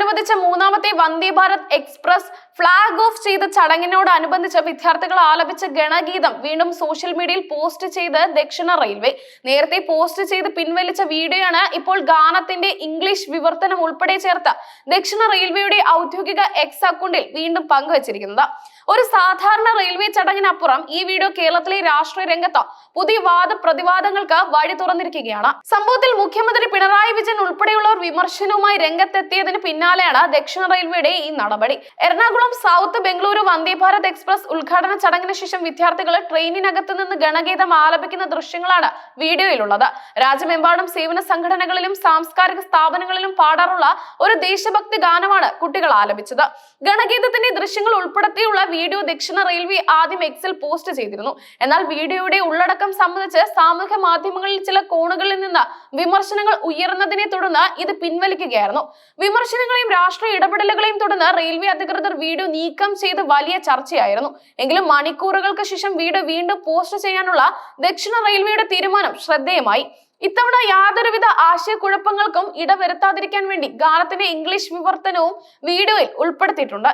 അനുവദിച്ച മൂന്നാമത്തെ Vande Bharat express flag off ചെയ്ത ചടങ്ങിനോടനുബന്ധിച്ച് വിദ്യാർത്ഥികൾ ആലപിച്ച ഗണഗീതം വീണ്ടും സോഷ്യൽ മീഡിയയിൽ പോസ്റ്റ് ചെയ്ത് ദക്ഷിണ റെയിൽവേ. നേരത്തെ പോസ്റ്റ് ചെയ്ത് പിൻവലിച്ച വീഡിയോയാണ് ഇപ്പോൾ ഗാനത്തിന്റെ ഇംഗ്ലീഷ് വിവർത്തനം ഉൾപ്പെടെ ചേർത്ത് ദക്ഷിണ റെയിൽവേയുടെ ഔദ്യോഗിക എക്സ് അക്കൗണ്ടിൽ വീണ്ടും പങ്കുവച്ചിരിക്കുന്നത്. ഒരു സാധാരണ റെയിൽവേ ചടങ്ങിനപ്പുറം ഈ വീഡിയോ കേരളത്തിലെ രാഷ്ട്രീയ രംഗത്ത് പുതിയ വാദപ്രതിവാദങ്ങൾക്ക് വഴി തുറന്നിരിക്കുകയാണ്. സംഭവത്തിൽ മുഖ്യമന്ത്രി പിണറായി വിജയൻ ഉൾപ്പെടെയുള്ളവർ വിമർശനവുമായി രംഗത്തെത്തിയതിന് പിന്നാലെയാണ് ദക്ഷിണ റെയിൽവേയുടെ ഈ നടപടി. എറണാകുളം സൗത്ത് ബംഗളൂരു വന്ദേ ഭാരത് എക്സ്പ്രസ് ഉദ്ഘാടന ചടങ്ങിന് ശേഷം വിദ്യാർത്ഥികൾ ട്രെയിനിനകത്ത് നിന്ന് ഗണഗീതം ആലപിക്കുന്ന ദൃശ്യങ്ങളാണ് വീഡിയോയിലുള്ളത്. രാജ്യമെമ്പാടും സേവന സംഘടനകളിലും സാംസ്കാരിക സ്ഥാപനങ്ങളിലും പാടാറുള്ള ഒരു ദേശഭക്തി ഗാനമാണ് കുട്ടികൾ ആലപിച്ചത്. ഗണഗീതത്തിന്റെ ദൃശ്യങ്ങൾ ഉൾപ്പെടുത്തിയുള്ള വീഡിയോ ദക്ഷിണ റെയിൽവേ ആദ്യം എക്സിൽ പോസ്റ്റ് ചെയ്തിരുന്നു. എന്നാൽ വീഡിയോയുടെ ഉള്ളടക്കം സംബന്ധിച്ച് സാമൂഹ്യ മാധ്യമങ്ങളിൽ ചില കോണുകളിൽ നിന്ന് വിമർശനങ്ങൾ ഉയർന്നതിനെ തുടർന്ന് ഇത് പിൻവലിക്കുകയായിരുന്നു. വിമർശനങ്ങളെയും രാഷ്ട്രീയ ഇടപെടലുകളെയും തുടർന്ന് റെയിൽവേ അധികൃതർ വീഡിയോ നീക്കം ചെയ്ത് വലിയ ചർച്ചയായിരുന്നു. എങ്കിലും മണിക്കൂറുകൾക്ക് ശേഷം വീഡിയോ വീണ്ടും പോസ്റ്റ് ചെയ്യാനുള്ള ദക്ഷിണ റെയിൽവേയുടെ തീരുമാനം ശ്രദ്ധേയമായി. ഇത്തവണ യാതൊരുവിധ ആശയക്കുഴപ്പങ്ങൾക്കും ഇടവരുത്താതിരിക്കാൻ വേണ്ടി ഗാനത്തിന്റെ ഇംഗ്ലീഷ് വിവർത്തനവും വീഡിയോയിൽ ഉൾപ്പെടുത്തിയിട്ടുണ്ട്.